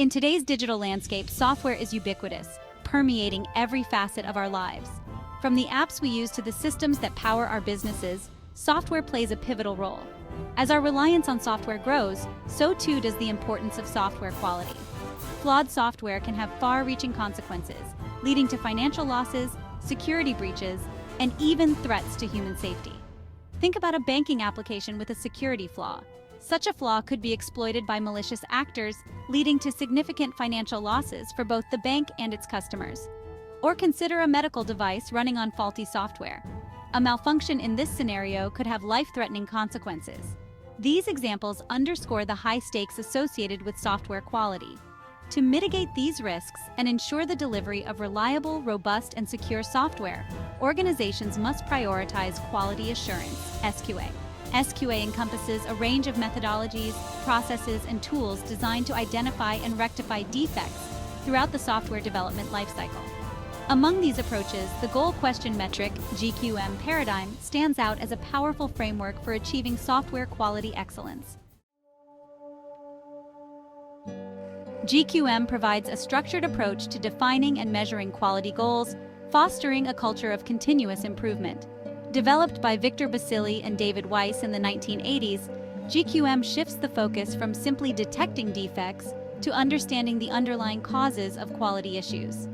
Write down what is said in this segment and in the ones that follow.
In today's digital landscape, software is ubiquitous, permeating every facet of our lives. From the apps we use to the systems that power our businesses, software plays a pivotal role. As our reliance on software grows, so too does the importance of software quality. Flawed software can have far-reaching consequences, leading to financial losses, security breaches, and even threats to human safety. Think about a banking application with a security flaw. Such a flaw could be exploited by malicious actors, leading to significant financial losses for both the bank and its customers. Or consider a medical device running on faulty software. A malfunction in this scenario could have life-threatening consequences. These examples underscore the high stakes associated with software quality. To mitigate these risks and ensure the delivery of reliable, robust, and secure software, organizations must prioritize quality assurance, SQA. SQA encompasses a range of methodologies, processes, and tools designed to identify and rectify defects throughout the software development lifecycle. Among these approaches, the goal question metric, GQM paradigm, stands out as a powerful framework for achieving software quality excellence. GQM provides a structured approach to defining and measuring quality goals, fostering a culture of continuous improvement. Developed by Victor Basili and David Weiss in the 1980s, GQM shifts the focus from simply detecting defects to understanding the underlying causes of quality issues.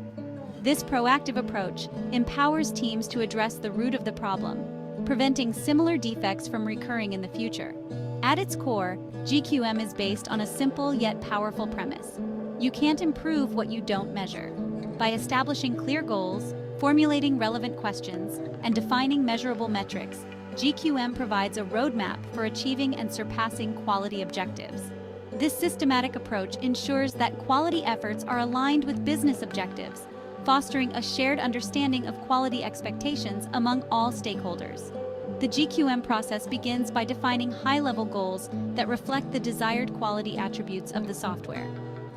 This proactive approach empowers teams to address the root of the problem, preventing similar defects from recurring in the future. At its core, GQM is based on a simple yet powerful premise. You can't improve what you don't measure. By establishing clear goals, formulating relevant questions, and defining measurable metrics, GQM provides a roadmap for achieving and surpassing quality objectives. This systematic approach ensures that quality efforts are aligned with business objectives, fostering a shared understanding of quality expectations among all stakeholders. The GQM process begins by defining high-level goals that reflect the desired quality attributes of the software.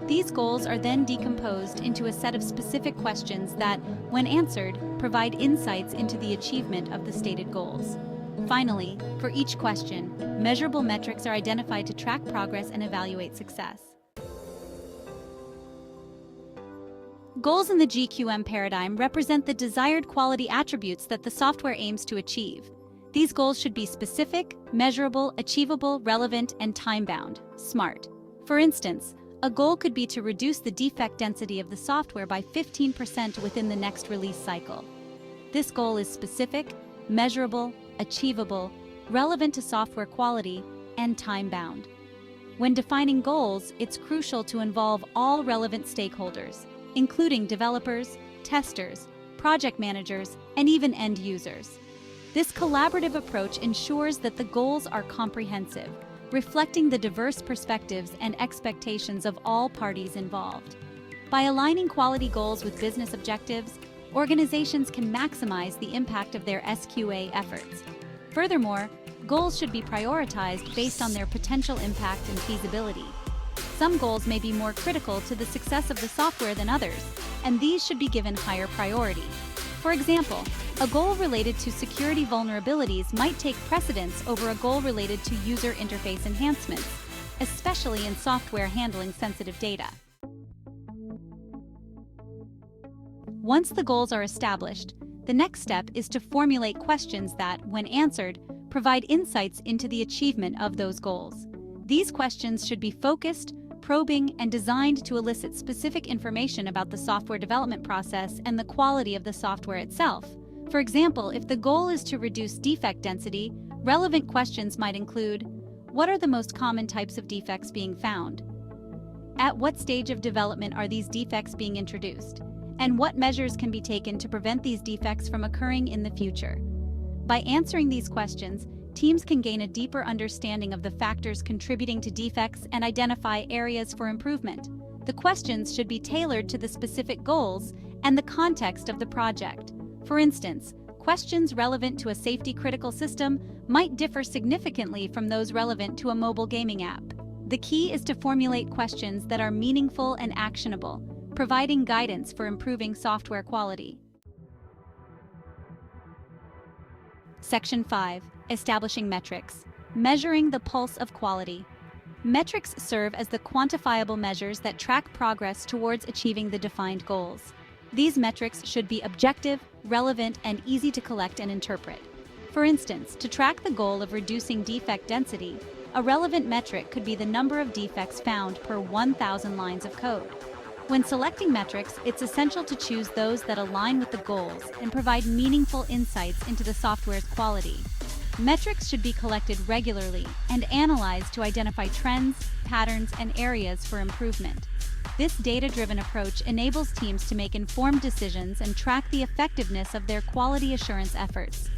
These goals are then decomposed into a set of specific questions that, when answered, provide insights into the achievement of the stated goals. Finally, for each question, measurable metrics are identified to track progress and evaluate success. Goals in the GQM paradigm represent the desired quality attributes that the software aims to achieve. These goals should be specific, measurable, achievable, relevant, and time-bound, SMART. For instance, a goal could be to reduce the defect density of the software by 15% within the next release cycle. This goal is specific, measurable, achievable, relevant to software quality, and time-bound. When defining goals, it's crucial to involve all relevant stakeholders, including developers, testers, project managers, and even end users. This collaborative approach ensures that the goals are comprehensive, reflecting the diverse perspectives and expectations of all parties involved. By aligning quality goals with business objectives, organizations can maximize the impact of their SQA efforts. Furthermore, goals should be prioritized based on their potential impact and feasibility. Some goals may be more critical to the success of the software than others, and these should be given higher priority. For example, a goal related to security vulnerabilities might take precedence over a goal related to user interface enhancements, especially in software handling sensitive data. Once the goals are established, the next step is to formulate questions that, when answered, provide insights into the achievement of those goals. These questions should be focused, probing, and designed to elicit specific information about the software development process and the quality of the software itself. For example, if the goal is to reduce defect density, relevant questions might include: what are the most common types of defects being found? At what stage of development are these defects being introduced? And what measures can be taken to prevent these defects from occurring in the future? By answering these questions, teams can gain a deeper understanding of the factors contributing to defects and identify areas for improvement. The questions should be tailored to the specific goals and the context of the project. For instance, questions relevant to a safety-critical system might differ significantly from those relevant to a mobile gaming app. The key is to formulate questions that are meaningful and actionable, providing guidance for improving software quality. Section 5. Establishing metrics. Measuring the pulse of quality. Metrics serve as the quantifiable measures that track progress towards achieving the defined goals. These metrics should be objective, relevant, and easy to collect and interpret. For instance, to track the goal of reducing defect density, a relevant metric could be the number of defects found per 1,000 lines of code. When selecting metrics, it's essential to choose those that align with the goals and provide meaningful insights into the software's quality. Metrics should be collected regularly and analyzed to identify trends, patterns, and areas for improvement. This data-driven approach enables teams to make informed decisions and track the effectiveness of their quality assurance efforts.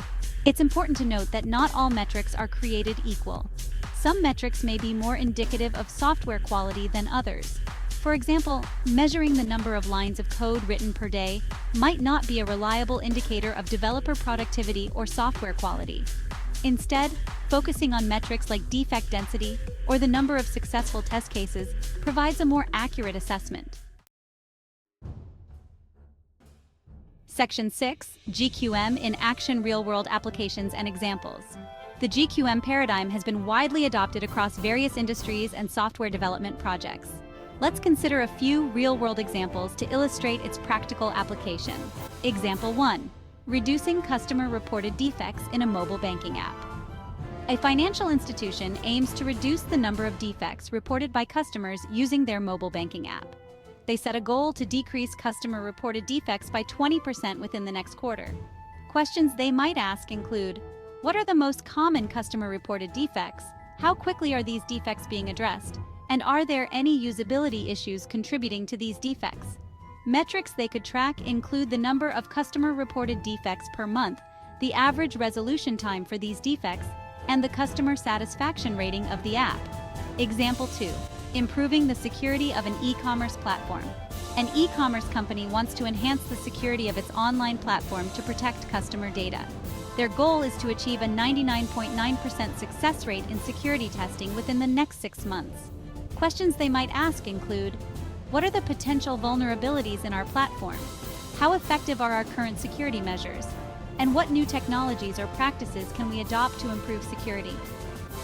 It's important to note that not all metrics are created equal. Some metrics may be more indicative of software quality than others. For example, measuring the number of lines of code written per day might not be a reliable indicator of developer productivity or software quality. Instead, focusing on metrics like defect density or the number of successful test cases provides a more accurate assessment. Section 6, GQM in Action Real-World Applications and Examples. The GQM paradigm has been widely adopted across various industries and software development projects. Let's consider a few real-world examples to illustrate its practical application. Example 1. Reducing customer-reported defects in a mobile banking app. A financial institution aims to reduce the number of defects reported by customers using their mobile banking app. They set a goal to decrease customer-reported defects by 20% within the next quarter. Questions they might ask include, what are the most common customer-reported defects? How quickly are these defects being addressed? And are there any usability issues contributing to these defects? Metrics they could track include the number of customer-reported defects per month, the average resolution time for these defects, and the customer satisfaction rating of the app. Example 2. Improving the security of an e-commerce platform. An e-commerce company wants to enhance the security of its online platform to protect customer data. Their goal is to achieve a 99.9% success rate in security testing within the next 6 months. Questions they might ask include, what are the potential vulnerabilities in our platform? How effective are our current security measures? And what new technologies or practices can we adopt to improve security?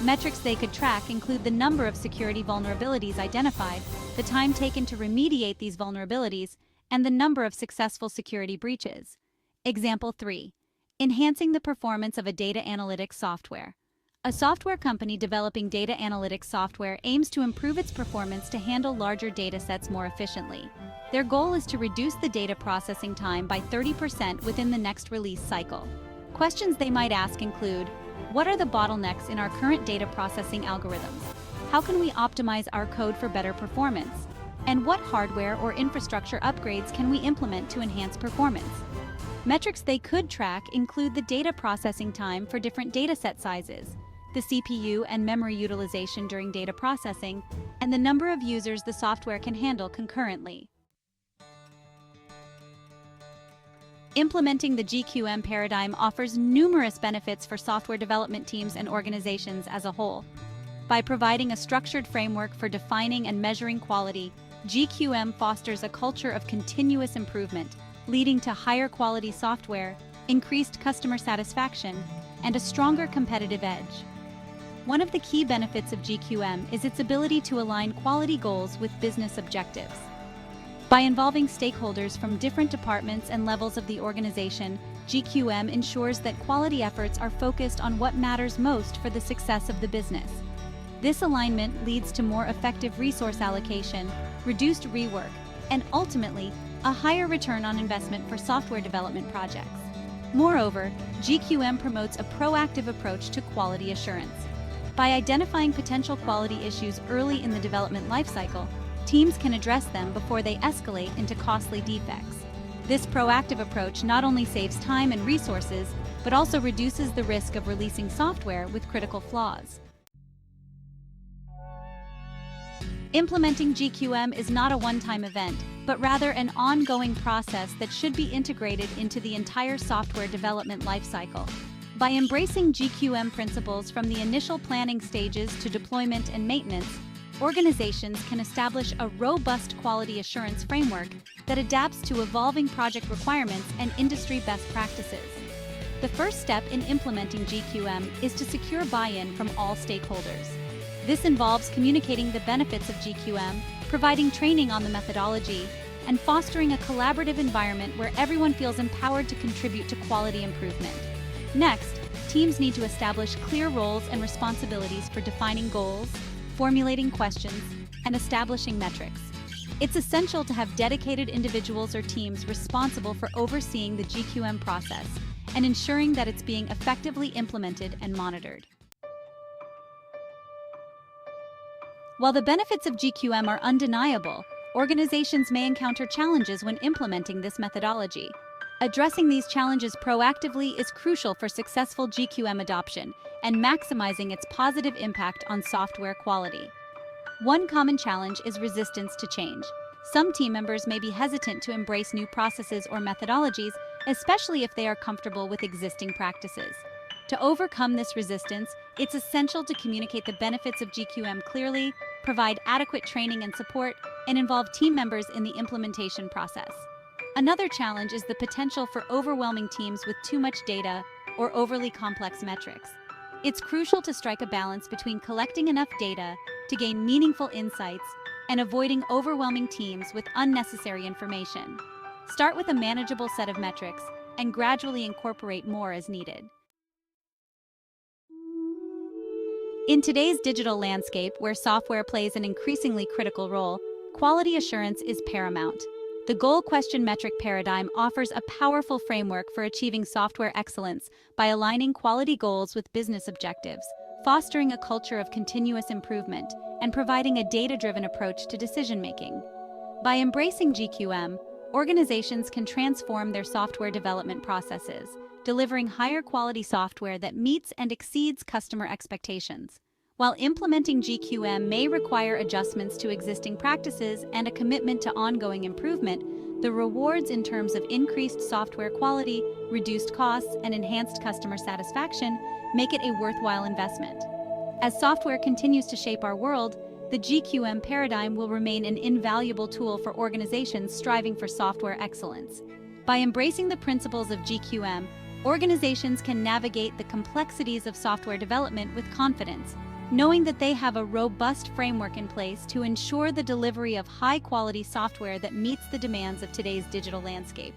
Metrics they could track include the number of security vulnerabilities identified, the time taken to remediate these vulnerabilities, and the number of successful security breaches. Example 3. Enhancing the performance of a data analytics software. A software company developing data analytics software aims to improve its performance to handle larger data sets more efficiently. Their goal is to reduce the data processing time by 30% within the next release cycle. Questions they might ask include, what are the bottlenecks in our current data processing algorithms? How can we optimize our code for better performance? And what hardware or infrastructure upgrades can we implement to enhance performance? Metrics they could track include the data processing time for different dataset sizes, the CPU and memory utilization during data processing, and the number of users the software can handle concurrently. Implementing the GQM paradigm offers numerous benefits for software development teams and organizations as a whole. By providing a structured framework for defining and measuring quality, GQM fosters a culture of continuous improvement, leading to higher quality software, increased customer satisfaction, and a stronger competitive edge. One of the key benefits of GQM is its ability to align quality goals with business objectives. By involving stakeholders from different departments and levels of the organization, GQM ensures that quality efforts are focused on what matters most for the success of the business. This alignment leads to more effective resource allocation, reduced rework, and ultimately, a higher return on investment for software development projects. Moreover, GQM promotes a proactive approach to quality assurance. By identifying potential quality issues early in the development lifecycle, teams can address them before they escalate into costly defects. This proactive approach not only saves time and resources, but also reduces the risk of releasing software with critical flaws. Implementing GQM is not a one-time event, but rather an ongoing process that should be integrated into the entire software development lifecycle. By embracing GQM principles from the initial planning stages to deployment and maintenance, organizations can establish a robust quality assurance framework that adapts to evolving project requirements and industry best practices. The first step in implementing GQM is to secure buy-in from all stakeholders. This involves communicating the benefits of GQM, providing training on the methodology, and fostering a collaborative environment where everyone feels empowered to contribute to quality improvement. Next, teams need to establish clear roles and responsibilities for defining goals, formulating questions, and establishing metrics. It's essential to have dedicated individuals or teams responsible for overseeing the GQM process and ensuring that it's being effectively implemented and monitored. While the benefits of GQM are undeniable, organizations may encounter challenges when implementing this methodology. Addressing these challenges proactively is crucial for successful GQM adoption and maximizing its positive impact on software quality. One common challenge is resistance to change. Some team members may be hesitant to embrace new processes or methodologies, especially if they are comfortable with existing practices. To overcome this resistance, it's essential to communicate the benefits of GQM clearly, provide adequate training and support, and involve team members in the implementation process. Another challenge is the potential for overwhelming teams with too much data or overly complex metrics. It's crucial to strike a balance between collecting enough data to gain meaningful insights and avoiding overwhelming teams with unnecessary information. Start with a manageable set of metrics and gradually incorporate more as needed. In today's digital landscape, where software plays an increasingly critical role, quality assurance is paramount. The goal question metric paradigm offers a powerful framework for achieving software excellence by aligning quality goals with business objectives, fostering a culture of continuous improvement, and providing a data-driven approach to decision-making. By embracing GQM, organizations can transform their software development processes, delivering higher quality software that meets and exceeds customer expectations. While implementing GQM may require adjustments to existing practices and a commitment to ongoing improvement, the rewards in terms of increased software quality, reduced costs, and enhanced customer satisfaction make it a worthwhile investment. As software continues to shape our world, the GQM paradigm will remain an invaluable tool for organizations striving for software excellence. By embracing the principles of GQM, organizations can navigate the complexities of software development with confidence, knowing that they have a robust framework in place to ensure the delivery of high-quality software that meets the demands of today's digital landscape.